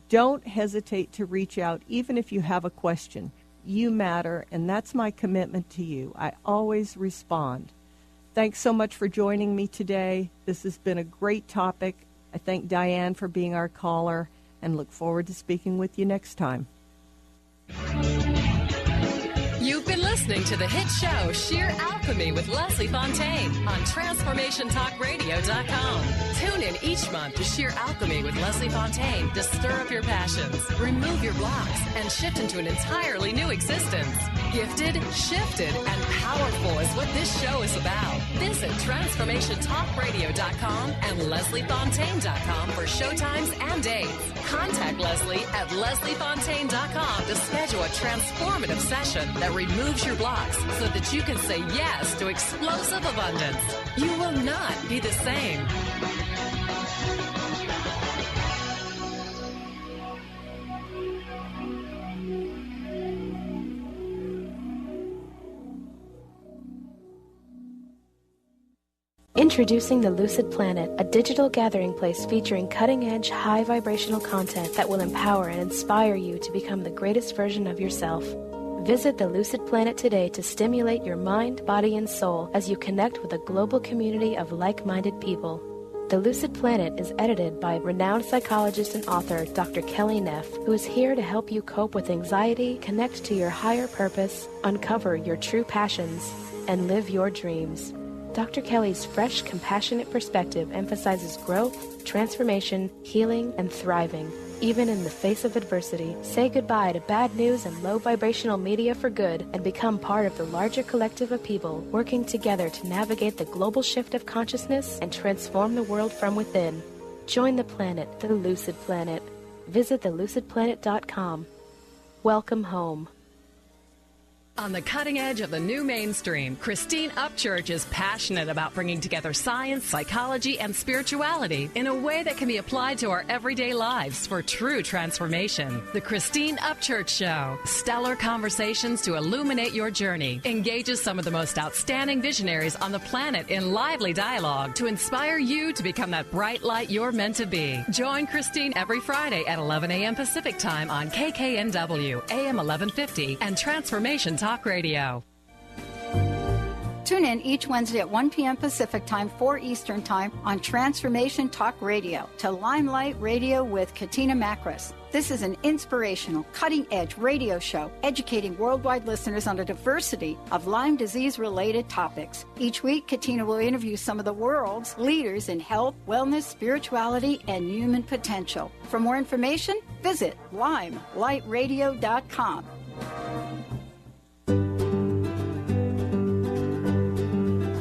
Don't hesitate to reach out, even if you have a question. You matter, and that's my commitment to you. I always respond. Thanks so much for joining me today. This has been a great topic. I thank Diane for being our caller and look forward to speaking with you next time. You've been listening to the hit show Sheer Alchemy with Leslie Fonteyne on TransformationTalkRadio.com. Tune in each month to Sheer Alchemy with Leslie Fonteyne to stir up your passions, remove your blocks, and shift into an entirely new existence. Gifted, shifted, and powerful is what this show is about. Visit TransformationTalkRadio.com and LeslieFonteyne.com for showtimes and dates. Contact Leslie at LeslieFonteyne.com to schedule a transformative session that removes your blocks so that you can say yes to explosive abundance. You will not be the same. Introducing the Lucid Planet, a digital gathering place featuring cutting-edge, high-vibrational content that will empower and inspire you to become the greatest version of yourself. Visit the Lucid Planet today to stimulate your mind, body, and soul as you connect with a global community of like-minded people. The Lucid Planet is edited by renowned psychologist and author Dr. Kelly Neff, who is here to help you cope with anxiety, connect to your higher purpose, uncover your true passions, and live your dreams. Dr. Kelly's fresh, compassionate perspective emphasizes growth, transformation, healing, and thriving, even in the face of adversity. Say goodbye to bad news and low vibrational media for good and become part of the larger collective of people working together to navigate the global shift of consciousness and transform the world from within. Join the planet, the Lucid Planet. Visit thelucidplanet.com. Welcome home. On the cutting edge of the new mainstream, Christine Upchurch is passionate about bringing together science, psychology, and spirituality in a way that can be applied to our everyday lives for true transformation. The Christine Upchurch Show, stellar conversations to illuminate your journey, engages some of the most outstanding visionaries on the planet in lively dialogue to inspire you to become that bright light you're meant to be. Join Christine every Friday at 11 a.m. Pacific Time on KKNW, AM 1150, and Transformation Talk Radio. Tune in each Wednesday at 1 p.m. Pacific Time, 4 Eastern Time on Transformation Talk Radio to Limelight Radio with Katina Makris. This is an inspirational, cutting-edge radio show educating worldwide listeners on a diversity of Lyme disease-related topics. Each week, Katina will interview some of the world's leaders in health, wellness, spirituality, and human potential. For more information, visit limelightradio.com.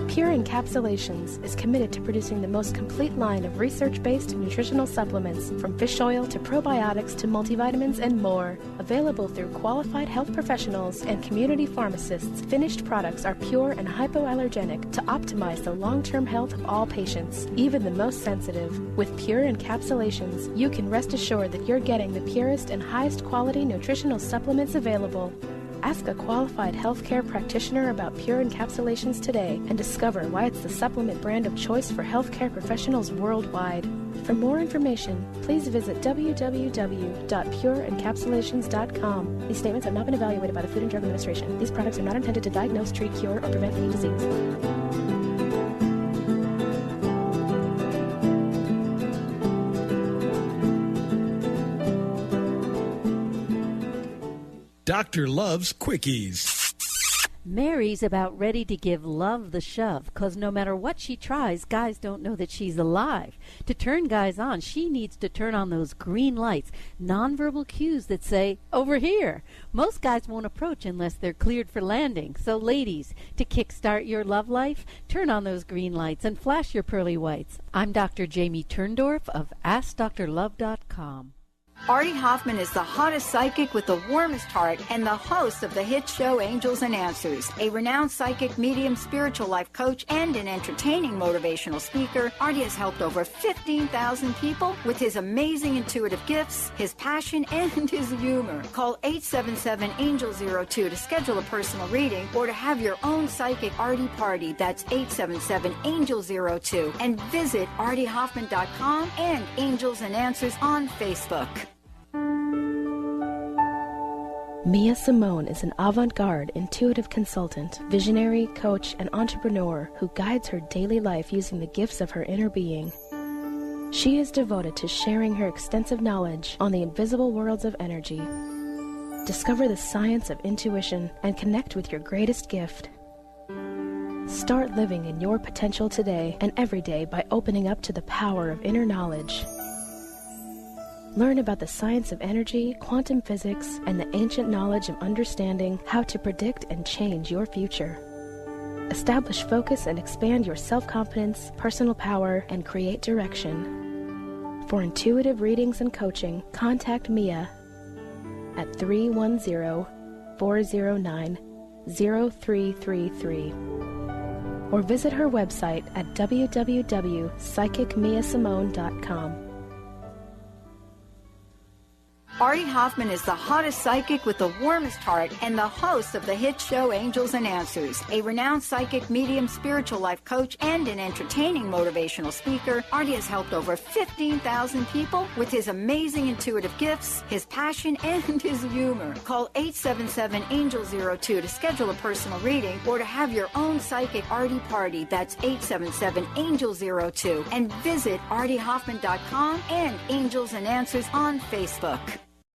Pure Encapsulations is committed to producing the most complete line of research-based nutritional supplements, from fish oil to probiotics to multivitamins and more. Available through qualified health professionals and community pharmacists, finished products are pure and hypoallergenic to optimize the long-term health of all patients, even the most sensitive. With Pure Encapsulations, you can rest assured that you're getting the purest and highest quality nutritional supplements available. Ask a qualified healthcare practitioner about Pure Encapsulations today and discover why it's the supplement brand of choice for healthcare professionals worldwide. For more information, please visit www.pureencapsulations.com. These statements have not been evaluated by the Food and Drug Administration. These products are not intended to diagnose, treat, cure, or prevent any disease. Doctor loves quickies. Mary's about ready to give love the shove, 'cause no matter what she tries, guys don't know that she's alive. To turn guys on, she needs to turn on those green lights, nonverbal cues that say, over here. Most guys won't approach unless they're cleared for landing. So ladies, to kickstart your love life, turn on those green lights and flash your pearly whites. I'm Dr. Jamie Turndorf of AskDrLove.com. Artie Hoffman is the hottest psychic with the warmest heart and the host of the hit show Angels and Answers. A renowned psychic, medium, spiritual life coach, and an entertaining motivational speaker, Artie has helped over 15,000 people with his amazing intuitive gifts, his passion, and his humor. Call 877-ANGEL-02 to schedule a personal reading or to have your own psychic Artie party. That's 877-ANGEL-02. And visit ArtieHoffman.com and Angels and Answers on Facebook. Mia Simone is an avant-garde intuitive consultant, visionary, coach, and entrepreneur who guides her daily life using the gifts of her inner being. She is devoted to sharing her extensive knowledge on the invisible worlds of energy. Discover the science of intuition and connect with your greatest gift. Start living in your potential today and every day by opening up to the power of inner knowledge. Learn about the science of energy, quantum physics, and the ancient knowledge of understanding how to predict and change your future. Establish focus and expand your self-confidence, personal power, and create direction. For intuitive readings and coaching, contact Mia at 310-409-0333 or visit her website at www.psychicmiasimone.com. Artie Hoffman is the hottest psychic with the warmest heart and the host of the hit show Angels and Answers. A renowned psychic, medium, spiritual life coach, and an entertaining motivational speaker, Artie has helped over 15,000 people with his amazing intuitive gifts, his passion, and his humor. Call 877-ANGEL-02 to schedule a personal reading or to have your own psychic Artie party. That's 877-ANGEL-02. And visit artiehoffman.com and Angels and Answers on Facebook.